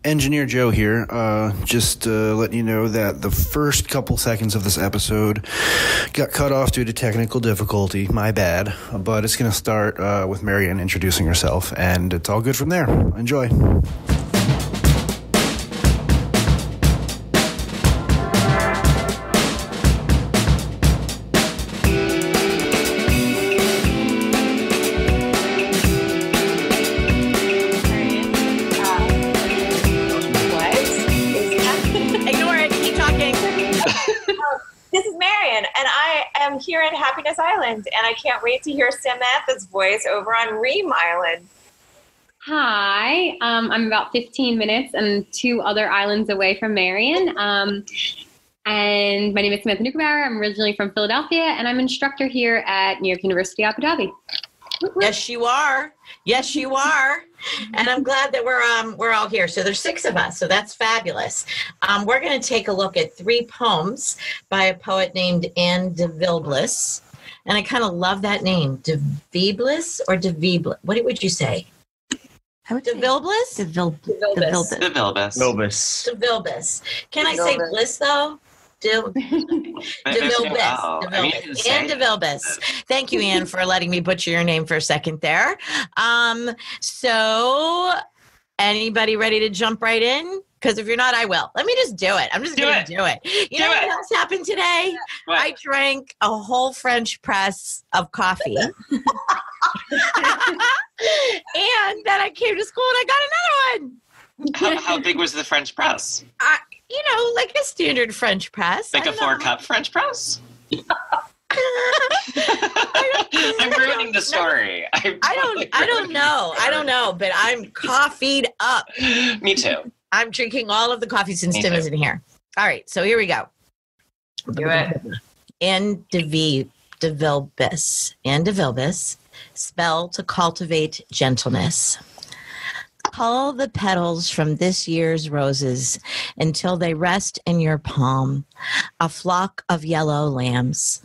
Engineer Joe here. Just letting you know that the first couple seconds of this episode got cut off due to technical difficulty. My bad. But it's going to start with Marion introducing herself, and it's all good from there. Enjoy. Here at Happiness Island, and I can't wait to hear Samantha's voice over on Ream Island. Hi, I'm about 15 minutes and 2 other islands away from Marion. And my name is Samantha Nuckenbauer. I'm originally from Philadelphia, and I'm an instructor here at New York University, Abu Dhabi. Yes, you are. Yes, you are. And I'm glad that we're all here. So there's 6 of us. So that's fabulous. We're going to take a look at 3 poems by a poet named Anne V Devilbiss. And I kind of love that name. Devilbiss or Devilbiss? What would you say? Devilbiss? Devilbiss. Devilbiss. Can I say bliss though? Devilbiss. Anne Devilbiss. Thank you, Anne, for letting me butcher your name for a second there. So anybody ready to jump right in? Because if you're not, I will. Let me just do it. I'm just going to do it. You know what else happened today? What? I drank a whole French press of coffee. And then I came to school and I got another one. How big was the French press? Like a standard French press. Like a 4-cup French press? I'm ruining the story. I don't know, but I'm coffeeed up. Me too. I'm drinking all of the coffee since Tim isn't here. All right, so here we go. Do it. Anne V Devilbiss. Anne Devilbiss, spell to cultivate gentleness. Cull the petals from this year's roses until they rest in your palm, a flock of yellow lambs.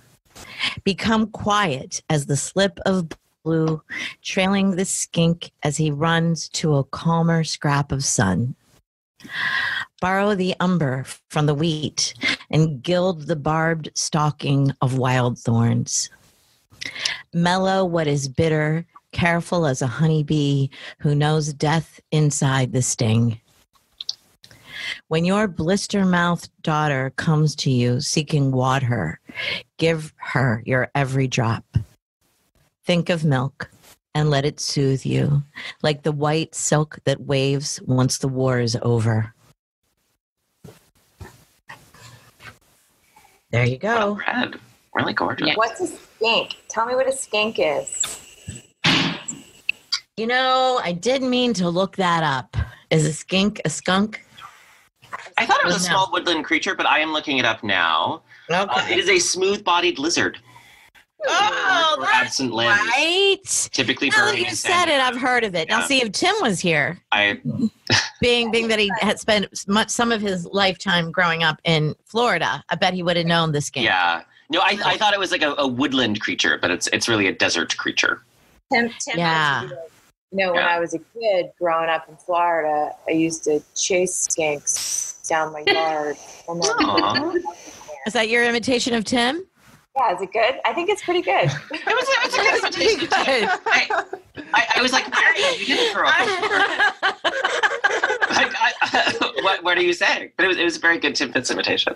Become quiet as the slip of blue, trailing the skink as he runs to a calmer scrap of sun. Borrow the umber from the wheat and gild the barbed stalking of wild thorns. Mellow what is bitter, careful as a honeybee who knows death inside the sting. When your blister-mouthed daughter comes to you seeking water, give her your every drop. Think of milk and let it soothe you, like the white silk that waves once the war is over. There you go. Well read. Really gorgeous. Yeah. What's a skink? Tell me what a skink is. You know, I didn't mean to look that up. Is a skink a skunk? I thought it was a small woodland creature, but I am looking it up now. Okay. It is a smooth-bodied lizard. Oh, or that's absent limbs. right. Typically Now that burrowing you in said sand. it, I've heard of it. Yeah. Now, see, if Tim was here, being that he had spent some of his lifetime growing up in Florida, I bet he would have known the skink. Yeah. No, I thought it was like a woodland creature, but it's really a desert creature. Tim Yeah. when I was a kid growing up in Florida, I used to chase skinks down my yard. Aw. Is that your imitation of Tim? Yeah, is it good? I think it's pretty good. It was a good imitation. I was like, Marion, you didn't grow up. What are you saying? But it was a very good Tim Fitz imitation.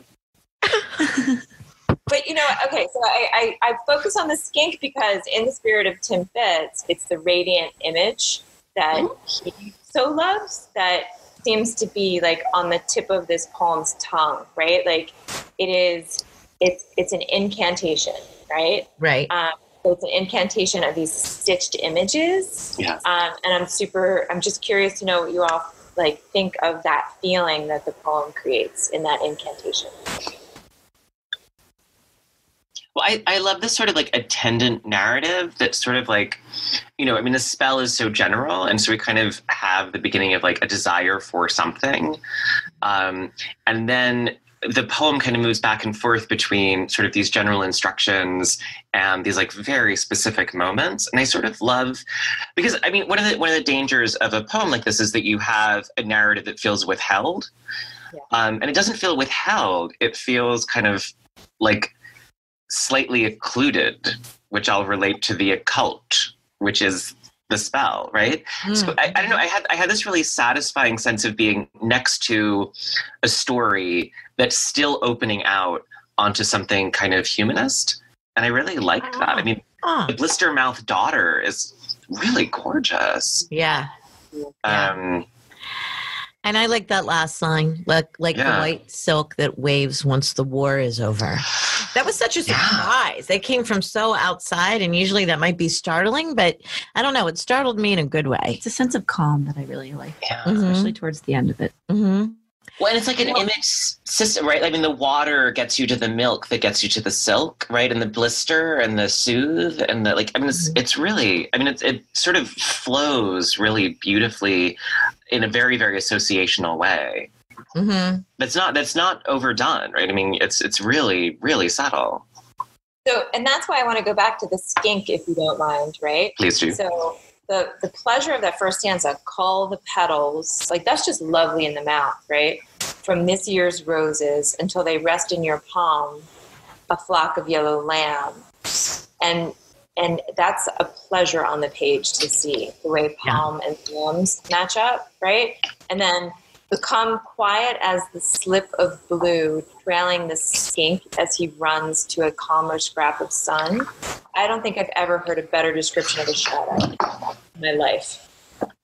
But okay, so I focus on the skink because in the spirit of Tim Fitz, it's the radiant image that he so loves that seems to be like on the tip of this poem's tongue, right? Like it's an incantation, right? Right. So it's an incantation of these stitched images. Yeah. And I'm just curious to know what you all think of that feeling that the poem creates in that incantation. Well, I love this sort of attendant narrative that's sort of the spell is so general. And so we kind of have the beginning of a desire for something. And then the poem kind of moves back and forth between sort of these general instructions and these like very specific moments. And I sort of love, because I mean, one of the dangers of a poem like this is that you have a narrative that feels withheld. Yeah. And it doesn't feel withheld. It feels kind of like slightly occluded, which I'll relate to the occult, which is the spell, right? So I don't know. I had this really satisfying sense of being next to a story that's still opening out onto something kind of humanist, and I really liked that. I mean, the blister mouth daughter is really gorgeous. Yeah. And I like that last line, like the white silk that waves once the war is over. That was such a surprise. They came from so outside, and usually that might be startling, but I don't know. It startled me in a good way. It's a sense of calm that I really like, especially towards the end of it. Mm-hmm. Well, and it's like an image system, right? I mean, the water gets you to the milk that gets you to the silk, right? And the blister and the soothe and the, like, I mean, it's really, I mean, it sort of flows really beautifully in a very, very associational way. Mm-hmm. That's not overdone, right? I mean, it's really, really subtle. So, and that's why I want to go back to the skink, if you don't mind, right? Please do. So the pleasure of that first stanza, cull the petals, like that's just lovely in the mouth, right? From this year's roses until they rest in your palm, a flock of yellow lambs. And that's a pleasure on the page to see the way palm and lambs match up, right? And then become quiet as the slip of blue, trailing the skink as he runs to a calmer scrap of sun. I don't think I've ever heard a better description of a shadow in my life.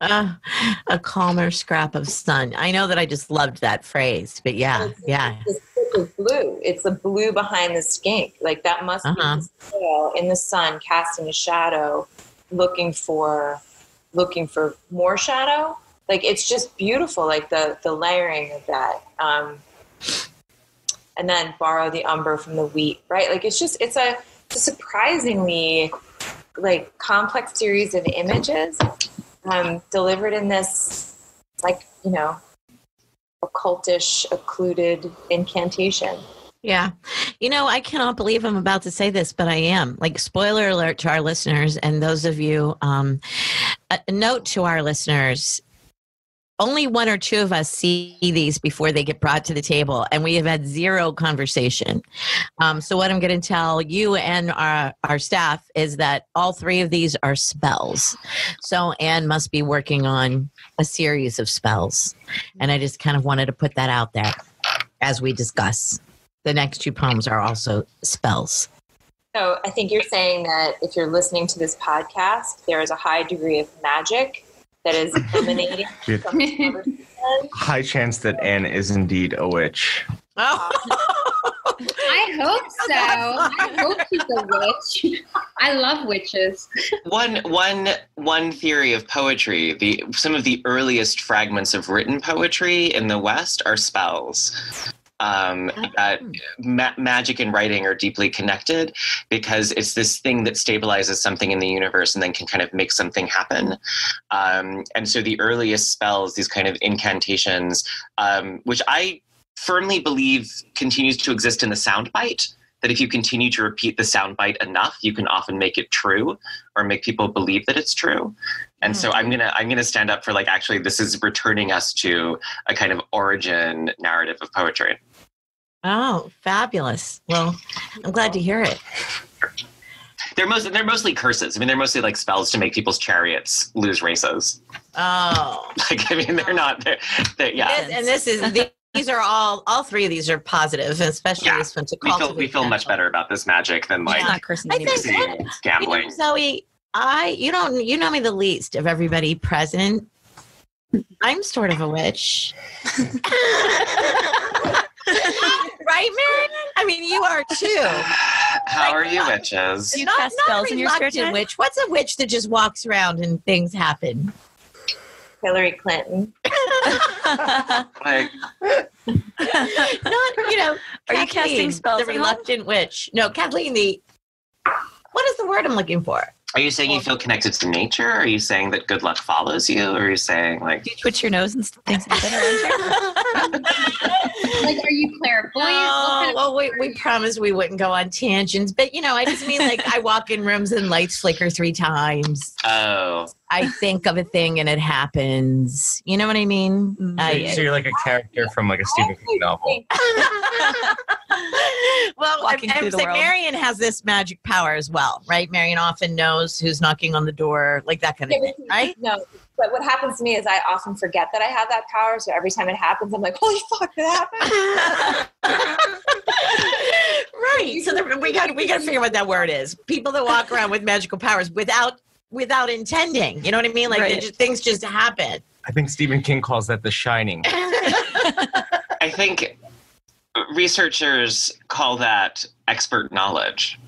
A calmer scrap of sun. I know that I just loved that phrase, but It's the slip of blue. It's the blue behind the skink. Like that must be the sail in the sun, casting a shadow, looking for more shadow. Like, it's just beautiful, like the layering of that. And then borrow the umber from the wheat, right? Like, it's a surprisingly, like, complex series of images delivered in this, like, you know, occultish, occluded incantation. Yeah. You know, I cannot believe I'm about to say this, but I am. Like, spoiler alert to our listeners and those of you, a note to our listeners. Only one or two of us see these before they get brought to the table, and we have had zero conversation. So what I'm going to tell you and our staff is that all three of these are spells. So Anne must be working on a series of spells. And I just kind of wanted to put that out there as we discuss. The next two poems are also spells. So I think you're saying that if you're listening to this podcast, there is a high degree of magic that is emanating from this conversation. High chance that Anne is indeed a witch. Oh. I hope so. I hope she's a witch. I love witches. One theory of poetry, some of the earliest fragments of written poetry in the West are spells. That magic and writing are deeply connected because it's this thing that stabilizes something in the universe and then can kind of make something happen. And so the earliest spells, these kind of incantations, which I firmly believe continues to exist in the soundbite, that if you continue to repeat the soundbite enough, you can often make it true or make people believe that it's true. And so I'm gonna stand up for, like, actually this is returning us to a kind of origin narrative of poetry. Oh, fabulous. Well, I'm glad to hear it. They're mostly curses. I mean, they're mostly like spells to make people's chariots lose races. Oh. Like, I mean, they're not, they're yeah. These are all three of these are positive, especially this one to cultivate. We feel much better about this magic than, like, not cursing gambling. You know, Zoe, you know me the least of everybody present. I'm sort of a witch. Right, Marion? I mean, you are too. How are you, witches? You cast spells in your spare time? Witch. What's a witch that just walks around and things happen? Hillary Clinton. Like, Not, you know, are you casting spells? The reluctant witch. No, Kathleen, what is the word I'm looking for? Are you saying you feel connected to nature? Are you saying that good luck follows you? Or are you saying like... Do you twitch your nose and things like that? Like, are you clairvoyant? Oh, well, we promised we wouldn't go on tangents, but I just mean like I walk in rooms and lights flicker 3 times. Oh. I think of a thing and it happens. You know what I mean? So you're like a character from like a Stephen King novel. Well, Walking through the world. Marion has this magic power as well, right? Marion often knows who's knocking on the door, like that kind of thing, right? No, but what happens to me is I often forget that I have that power. So every time it happens, I'm like, holy fuck, that happened. Right. So we got to figure out what that word is. People that walk around with magical powers without intending. You know what I mean? Like Right. things just happen. I think Stephen King calls that The Shining. I think researchers call that expert knowledge.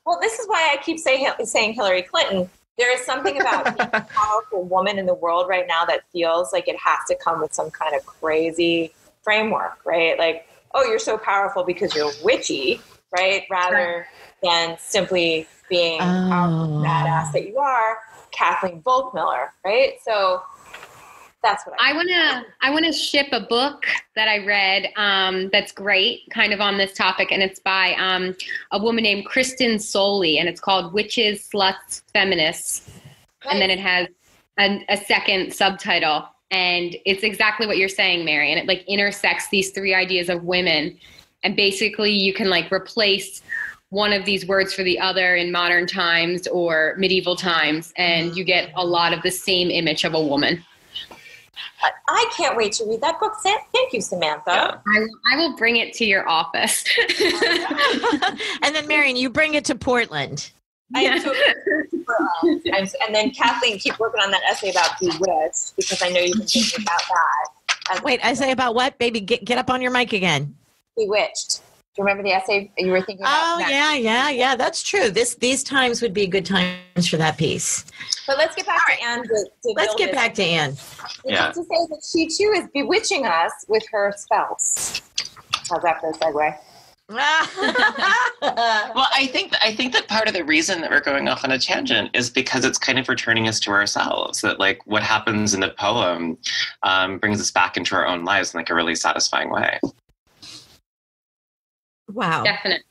Well, this is why I keep saying Hillary Clinton. There is something about being a powerful woman in the world right now that feels like it has to come with some kind of crazy framework, right? Like, oh, you're so powerful because you're witchy, right? Rather than simply being powerful badass that you are, Kathleen Volkmiller, right? So that's what I want to ship a book that I read that's great, kind of on this topic, and it's by a woman named Kristen Soley, and it's called Witches, Sluts, Feminists, and then it has a second subtitle, and it's exactly what you're saying, Mary, and it like intersects these 3 ideas of women, and basically you can like replace one of these words for the other in modern times or medieval times, and you get a lot of the same image of a woman. I can't wait to read that book. Thank you, Samantha. Yeah. I will bring it to your office. And then, Marion, you bring it to Portland. I am so and then Kathleen, keep working on that essay about Bewitched, because I know you've been thinking about that. Wait, essay about what? Baby, get up on your mic again. Bewitched. Do you remember the essay you were thinking about? Oh, yeah. That's true. These times would be good times for that piece. But let's get back to Anne. Let's get back to Anne. Just to say that she, too, is bewitching us with her spells. How's that for a segue? Well, I think that part of the reason that we're going off on a tangent is because it's kind of returning us to ourselves. That like what happens in the poem brings us back into our own lives in like a really satisfying way. Wow. Definitely.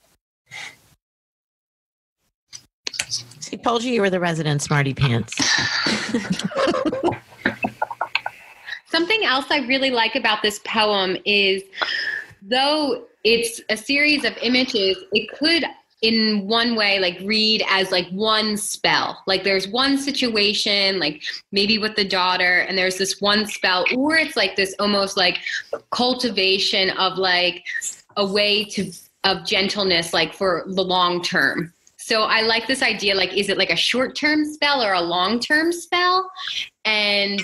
I told you were the resident smarty pants. Something else I really like about this poem is, though it's a series of images, it could in one way like read as like one spell. Like there's one situation, like maybe with the daughter, and there's this one spell, or it's like this almost like cultivation of like a way of gentleness, like for the long term. So I like this idea, like, is it like a short-term spell or a long-term spell? And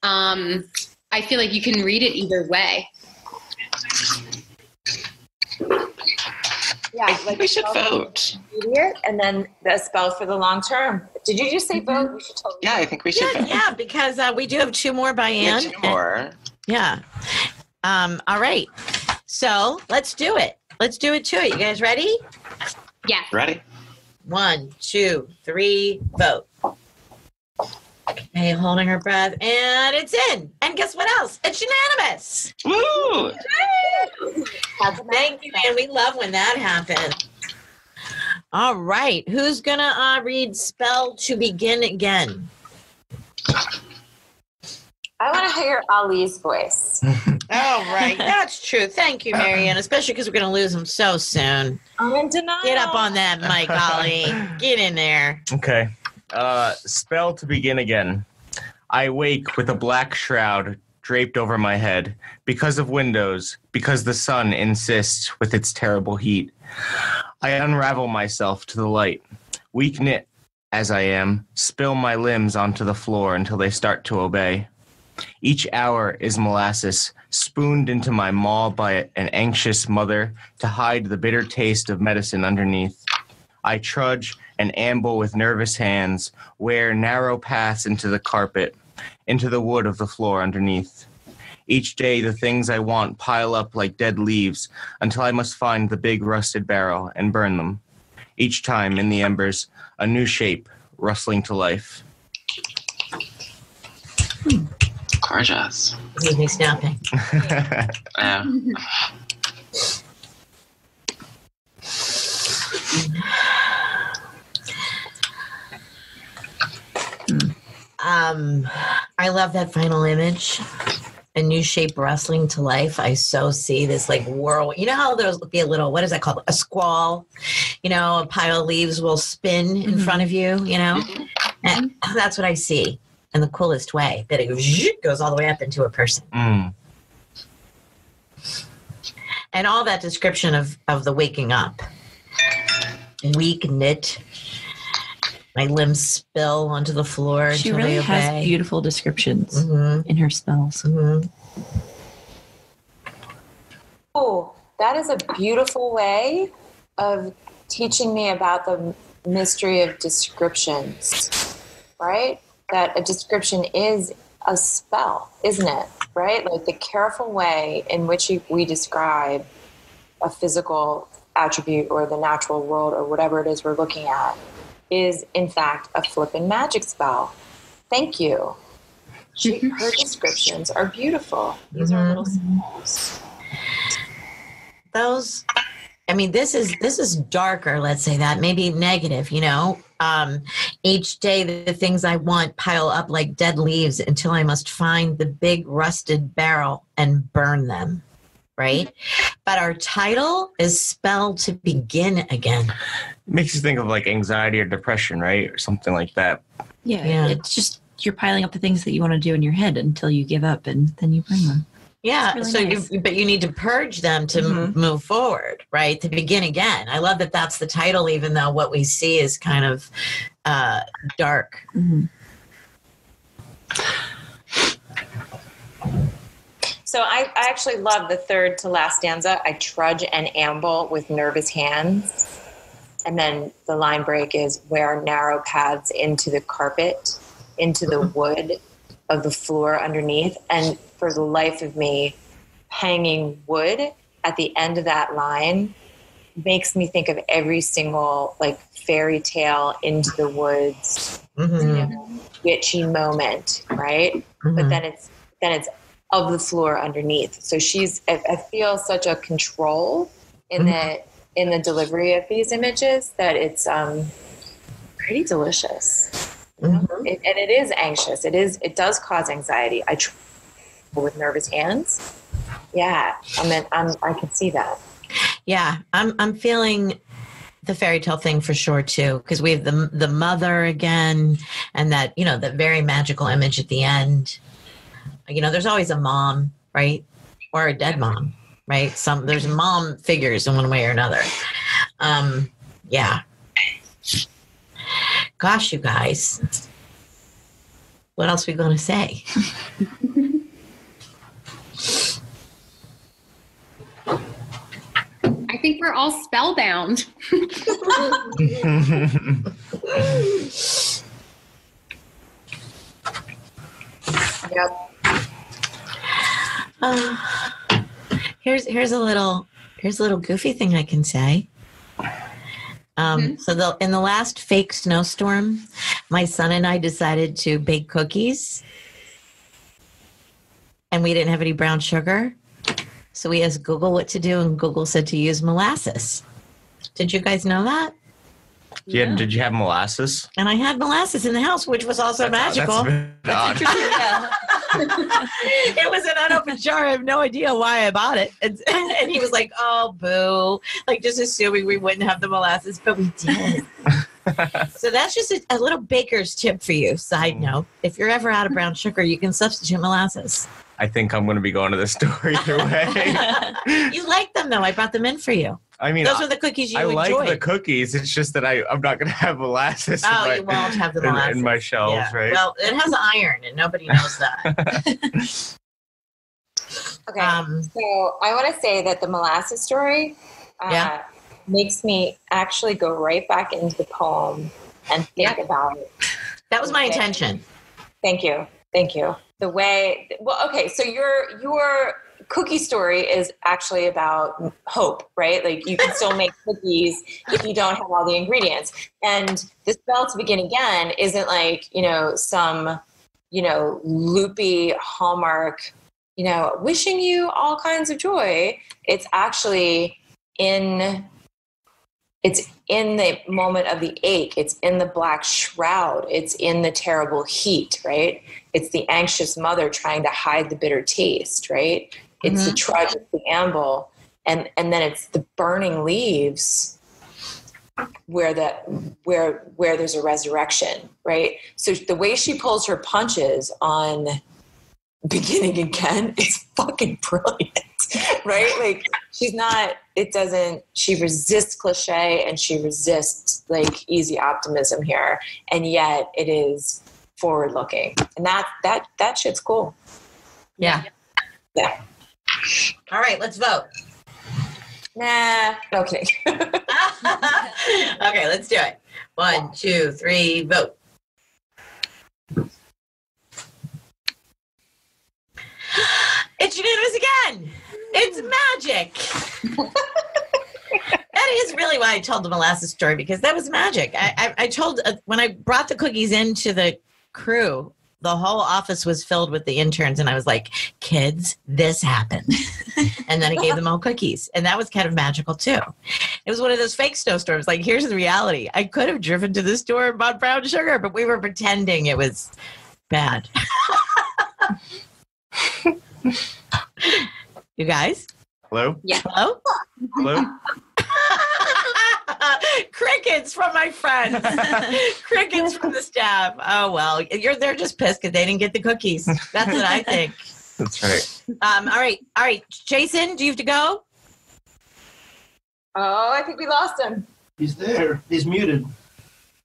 I feel like you can read it either way. Yeah, I think we should vote. Immediate, and then the spell for the long term. Did you just say vote? We should totally. Yeah, I think we should vote. Yeah, because we do have 2 more by Anne. 2 more. Yeah. All right. So let's do it. Let's do it to it. You guys ready? Yeah. Ready? 1, 2, 3, vote. Okay, holding her breath, and it's in. And guess what else? It's unanimous. Woo! Thank you, man. We love when that happens. All right. Who's going to read Spell to Begin Again? I want to hear Ali's voice. Oh, right. That's true. Thank you, Marianne, especially because we're going to lose him so soon. I'm in denial. Get up on that mic, Ollie. Get in there. Okay. Spell to begin again. I wake with a black shroud draped over my head because of windows, because the sun insists with its terrible heat. I unravel myself to the light. Weak knit as I am, spill my limbs onto the floor until they start to obey. Each hour is molasses, spooned into my maw by an anxious mother to hide the bitter taste of medicine underneath. I trudge and amble with nervous hands, wear narrow paths into the carpet, into the wood of the floor underneath. Each day the things I want pile up like dead leaves until I must find the big rusted barrel and burn them. Each time in the embers, a new shape, rustling to life. Gorgeous. Excuse me, snapping. I love that final image. A new shape rustling to life. I so see this like whirl. You know how there'll be a little, what is that called? A squall. You know, a pile of leaves will spin in front of you, you know? And that's what I see in the coolest way, that it goes all the way up into a person. And all that description of the waking up. Weak knit. My limbs spill onto the floor. She really has beautiful descriptions in her spells. Oh, that is a beautiful way of teaching me about the mystery of descriptions, right? That a description is a spell, isn't it? Right? Like the careful way in which we describe a physical attribute or the natural world or whatever it is we're looking at is in fact a flippin' magic spell. Thank you. Her descriptions are beautiful. These are little spells. Those, I mean, this is darker, let's say that, maybe negative, you know. Each day the things I want pile up like dead leaves until I must find the big rusted barrel and burn them. Right? But our title is Spell to Begin Again. It makes you think of like anxiety or depression, right? Or something like that. Yeah. It's just you're piling up the things that you want to do in your head until you give up and then you burn them. Yeah. Really So, nice. but you need to purge them to move forward, right? To begin again. I love that that's the title, even though what we see is kind of dark. So I actually love the third to last stanza. I trudge and amble with nervous hands. And then the line break is wear narrow paths into the carpet, into the wood of the floor underneath. And for the life of me, hanging wood at the end of that line makes me think of every single like fairy tale into the woods, you know, witchy moment, right? But then it's of the floor underneath. So I feel such a control in the delivery of these images that it's pretty delicious. You know? And it is anxious. It does cause anxiety. I trouble with nervous hands. Yeah, I can see that. Yeah, I'm feeling the fairy tale thing for sure too, because we have the mother again, and that, you know, that very magical image at the end. You know, there's always a mom, right? Or a dead mom, right? There's mom figures in one way or another. Yeah. Gosh, you guys. What else are we going to say? I think we're all spellbound. Yep. Here's a little goofy thing I can say. So in the last fake snowstorm, my son and I decided to bake cookies, and we didn't have any brown sugar. So we asked Google what to do, and Google said to use molasses. Did you guys know that? Yeah. Did you have molasses? And I had molasses in the house, which was also magical. That's a bit odd. It was an unopened jar. I have no idea why I bought it. And he was like, oh, boo. Like, just assuming we wouldn't have the molasses, but we did. So that's just a little baker's tip for you. Side note. If you're ever out of brown sugar, you can substitute molasses. I think I'm going to be going to the store either way. You like them, though. I brought them in for you. I mean, those are the cookies you enjoy. I enjoy. like the cookies. It's just that I'm not going to have molasses you won't have the molasses in my shelves, right? Well, it has iron, and nobody knows that. Okay, so I want to say that the molasses story makes me actually go right back into the poem and think about it. That was my intention. Thank you. The way, well, okay, so you're cookie story is actually about hope, right? Like you can still make cookies if you don't have all the ingredients. And the spell to begin again isn't like, some, loopy Hallmark, wishing you all kinds of joy. It's actually it's in the moment of the ache. It's in the black shroud. It's in the terrible heat, right? It's the anxious mother trying to hide the bitter taste, right? It's the tragic preamble. And then it's the burning leaves where there's a resurrection, right? So the way she pulls her punches on beginning again is fucking brilliant. Right? Like she resists cliche and she resists like easy optimism here. And yet it is forward looking. And that shit's cool. Yeah. Yeah. All right, let's vote. Nah, okay. Okay, let's do it. 1, 2, 3, vote. It's unanimous again. It's magic. That is really why I told the molasses story, because that was magic. I told when I brought the cookies into the crew, the whole office was filled with the interns, and I was like, kids, this happened. And then I gave them all cookies, and that was kind of magical too. It was one of those fake snowstorms. Like, here's the reality. I could have driven to the store and bought brown sugar, but we were pretending it was bad. You guys? Hello? Yeah. Hello? Hello? Crickets from my friends. Crickets from the staff. Oh, well, they're just pissed because they didn't get the cookies. That's what I think. That's right. All right. Jason, do you have to go? Oh, I think we lost him. He's there. He's muted.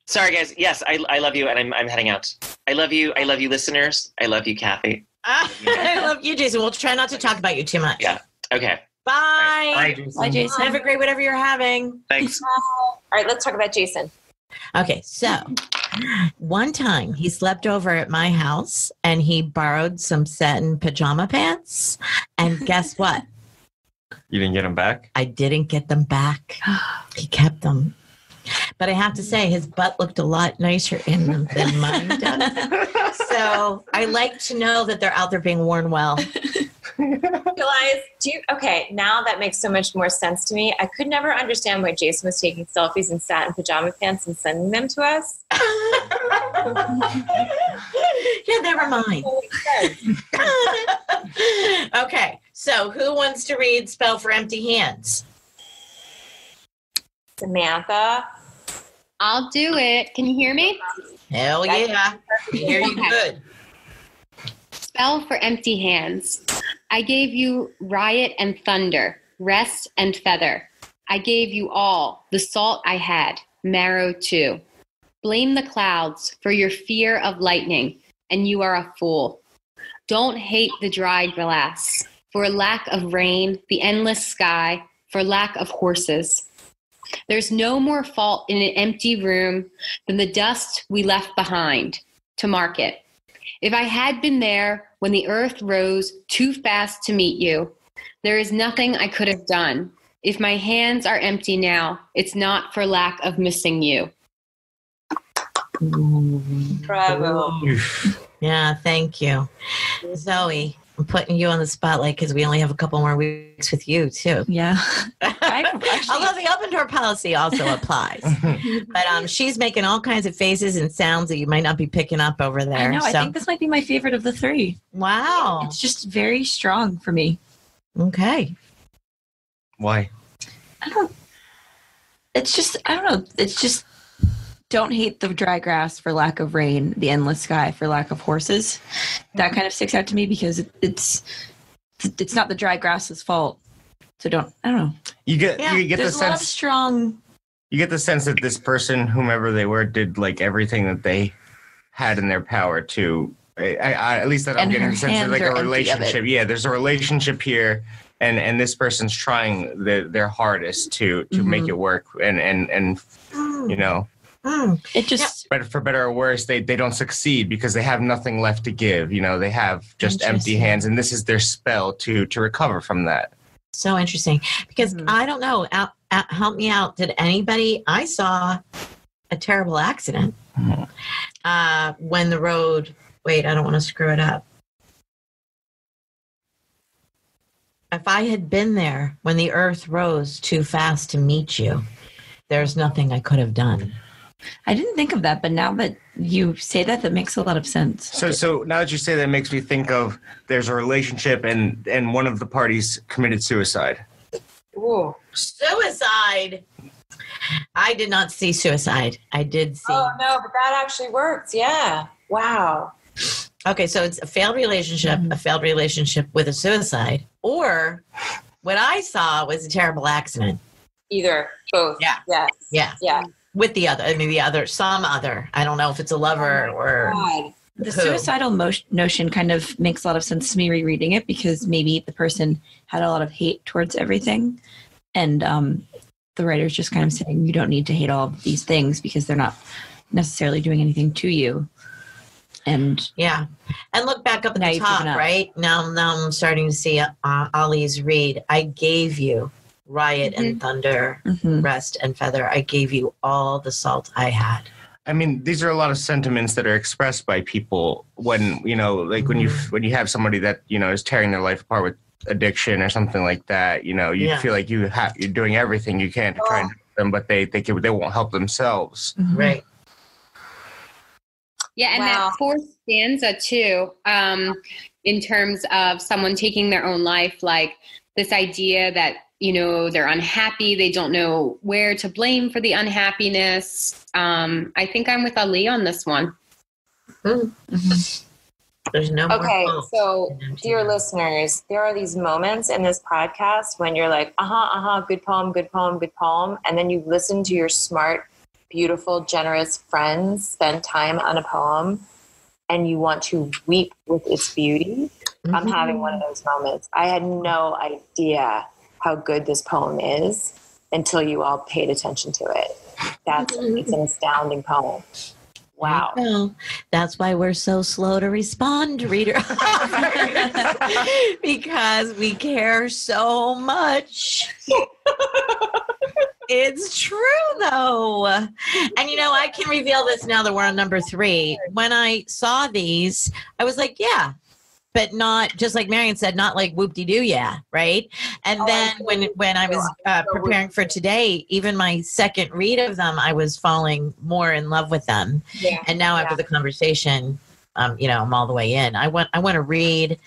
Sorry, guys. Yes, I love you, and I'm heading out. I love you, listeners. I love you, Kathy. I love you, Jason. We'll try not to talk about you too much. Yeah. Okay. Bye. Bye, Jason. Bye, Jason. Have a great whatever you're having. Thanks. All right, let's talk about Jason. Okay, so one time he slept over at my house and he borrowed some satin pajama pants. And guess what? You didn't get him back? I didn't get them back. He kept them. But I have to say, his butt looked a lot nicer in them than mine does. So I like to know that they're out there being worn well. Realize, okay, now that makes so much more sense to me. I could never understand why Jason was taking selfies in satin pajama pants and sending them to us. Yeah, never mind. Okay, so who wants to read Spell for Empty Hands? Samantha. I'll do it. Can you hear me? Hell yeah. I hear you good. Spell for empty hands. I gave you riot and thunder, rest and feather. I gave you all, the salt I had, marrow too. Blame the clouds for your fear of lightning, and you are a fool. Don't hate the dry grass, for lack of rain, the endless sky, for lack of horses. There's no more fault in an empty room than the dust we left behind to mark it. If I had been there when the earth rose too fast to meet you, there is nothing I could have done. If my hands are empty now, it's not for lack of missing you. Bravo. Yeah, thank you. Zoe, I'm putting you on the spotlight because we only have a couple more weeks with you, too. Yeah. Although the open door policy also applies. But she's making all kinds of faces and sounds that you might not be picking up over there. I know. I think this might be my favorite of the three. Wow. It's just very strong for me. Okay. Why? I don't know. It's just don't hate the dry grass for lack of rain, the endless sky for lack of horses. That kind of sticks out to me because it's not the dry grass's fault. So I don't know. You get the there's a lot of sense strong. you get the sense that this person, whomever they were, did like everything that they had in their power to. At least that I'm And getting her the sense of hands like are a empty of it. relationship. Yeah, there's a relationship here, and this person's trying their hardest to make it work, and you know. It just, But for better or worse, they don't succeed because they have nothing left to give. They have just empty hands, and this is their spell to recover from that. So interesting. Because I don't know, help me out. Did anybody, I saw a terrible accident when the road, wait, I don't want to screw it up. If I had been there when the earth rose too fast to meet you, there's nothing I could have done. I didn't think of that, but now that you say that, that makes a lot of sense. So now that you say that, it makes me think of there's a relationship and one of the parties committed suicide. Ooh. Suicide. I did not see suicide. I did see. Oh, no, but that actually works. Yeah. Wow. Okay, so it's a failed relationship with a suicide, or what I saw was a terrible accident. Either, both. Yeah. Yes. Yeah. Yeah. With the other, some other. I don't know if it's a lover or. God. The suicidal notion kind of makes a lot of sense to me rereading it, because maybe the person had a lot of hate towards everything. And the writer's just kind of saying, you don't need to hate all of these things because they're not necessarily doing anything to you. And yeah. And look back up at the top, right? Now I'm starting to see Ollie's read. I gave you riot and thunder, rest and feather. I gave you all the salt I had. I mean, these are a lot of sentiments that are expressed by people when, like when you have somebody that, is tearing their life apart with addiction or something like that, you feel like you're doing everything you can to try and help them, but they won't help themselves. Right. Yeah, and that fourth stanza too, in terms of someone taking their own life, like this idea that, they're unhappy, they don't know where to blame for the unhappiness. I think I'm with Ali on this one. There's no more hope. So dear listeners, there are these moments in this podcast when you're like, good poem, good poem, good poem. And then you listen to your smart, beautiful, generous friends spend time on a poem and you want to weep with its beauty. I'm having one of those moments. I had no idea how good this poem is until you all paid attention to it. It's an astounding poem. Wow. Well, that's why we're so slow to respond, reader. Because we care so much. It's true, though. And, I can reveal this now that we're on number 3. When I saw these, I was like, yeah. But not, just like Marion said, not like whoop-de-doo, yeah, right? And then when I was preparing for today, even my second read of them, I was falling more in love with them. Yeah. And now after the conversation, I'm all the way in. I want to read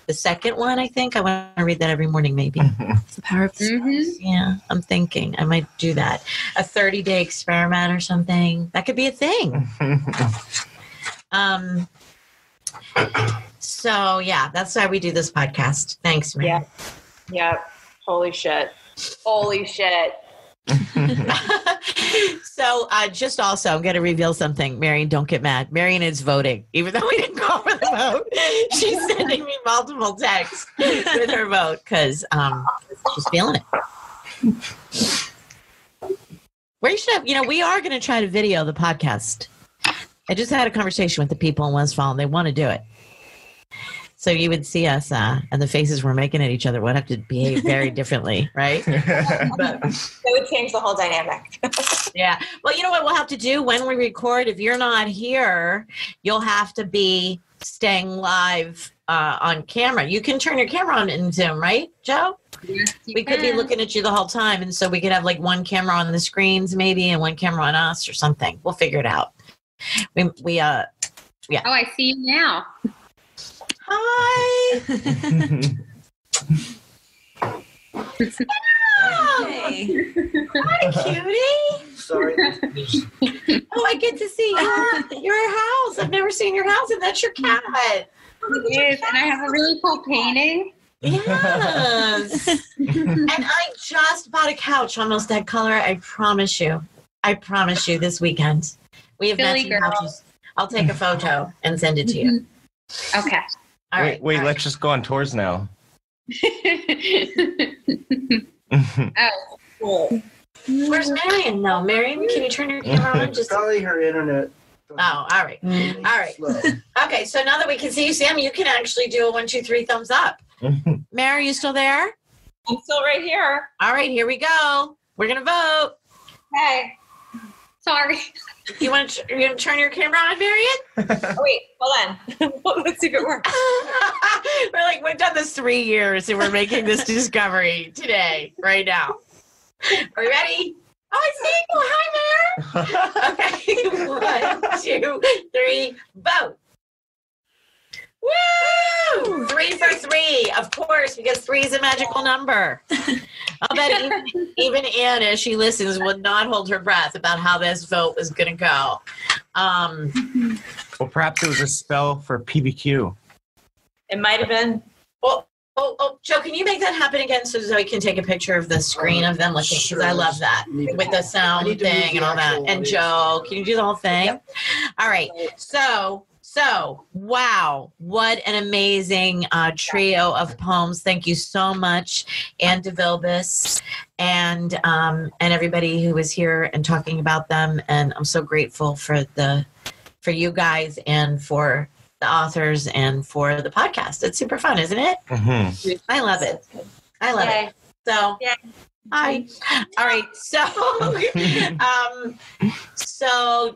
the second one, I think. I want to read that every morning, maybe. It's the power of the Yeah, I'm thinking I might do that. A 30-day experiment or something. That could be a thing. So, yeah, that's why we do this podcast. Thanks, man. Yeah. Holy shit. So, just also, I'm going to reveal something. Marion, don't get mad. Marion is voting, even though we didn't call for the vote. She's sending me multiple texts with her vote because she's feeling it. We should have, we are going to try to video the podcast. I just had a conversation with the people in Westfall, and they want to do it. So you would see us, and the faces we're making at each other would have to behave very differently, right? But it would change the whole dynamic. Yeah. Well, you know what we'll have to do when we record? If you're not here, you'll have to be staying live on camera. You can turn your camera on in Zoom, right, Joe? Yes, we could be looking at you the whole time, and so we could have like one camera on the screens maybe and one camera on us or something. We'll figure it out. Yeah. Oh, I see you now. Hi. Hey. Hi, cutie. Sorry. Oh, I get to see your house. I've never seen your house, and that's your cat. It is, and I have a really cool painting. Yes. And I just bought a couch almost that color. I promise you this weekend. We have matching couches. I'll take a photo and send it to you. Okay. All right. Wait, let's just go on tours now. Oh, cool. Where's Marion? No, Marion, can you turn your camera on? Just Probably her internet. Oh, all right. All right. Okay, so now that we can see you, Sam, you can actually do a 1, 2, 3 thumbs up. Mary, are you still there? I'm still right here. All right, here we go. We're going to vote. Hey. Sorry. You want to turn your camera on, Marion? Oh, wait, hold on. Let's see if it works. We're like, we've done this 3 years and we're making this discovery today, right now. Are we ready? Oh, I see you. Hi, Mare. Okay, 1, 2, 3, vote. Woo! 3 for 3, of course, because 3 is a magical number. I'll bet even Anne, as she listens, would not hold her breath about how this vote was going to go. Well, perhaps it was a spell for PBQ. It might have been. Oh, Joe, can you make that happen again so Zoe can take a picture of the screen of them looking? Because I love that with the sound thing and all that. And Joe, can you do the whole thing? Yep. All right. So, wow, what an amazing trio of poems. Thank you so much, Anne Devilbiss, and everybody who was here and talking about them. And I'm so grateful for you guys and for the authors and for the podcast. It's super fun, isn't it? Mm-hmm. I love it. I love it. So, hi. All right. So,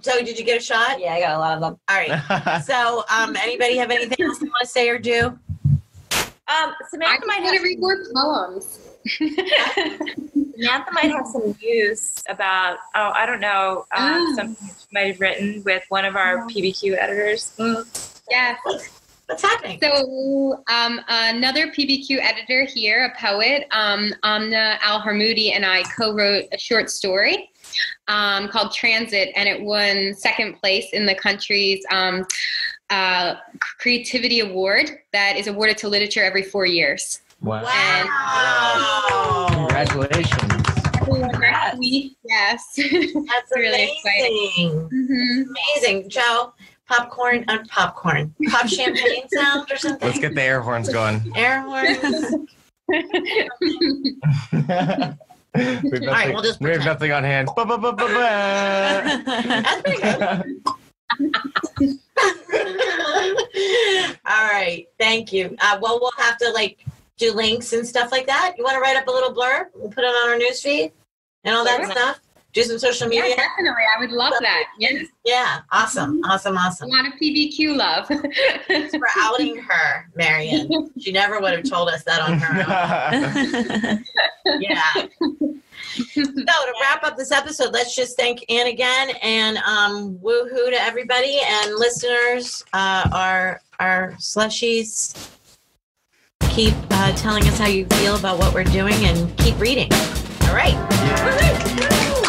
Zoe, did you get a shot? Yeah, I got a lot of them. All right. So, anybody have anything else they want to say or do? Samantha might have read more poems. Samantha might have some news about, I don't know, something she might have written with one of our PBQ editors. Yes. What's happening? So another PBQ editor here, a poet, Amna Al-Harmoudi, and I co-wrote a short story called Transit, and it won 2nd place in the country's Creativity Award that is awarded to literature every 4 years. Wow. Wow. Congratulations. Next week. Yes. That's really exciting. Mm-hmm. Amazing. Joe, pop champagne sound or something? Let's get the air horns going. Air horns. We have nothing on hand. That's pretty good. All right. Thank you. Well, we'll have to do links and stuff like that. You want to write up a little blurb? We'll put it on our newsfeed and all that stuff. Do some social media. Yeah, definitely. I would love that. Yes. Yeah. Awesome. A lot of PBQ love. Thanks for outing her, Marion. She never would have told us that on her own. Yeah. So to wrap up this episode, let's just thank Anne again and woohoo to everybody and listeners, our slushies. Keep telling us how you feel about what we're doing and keep reading. All right. Woo-hoo.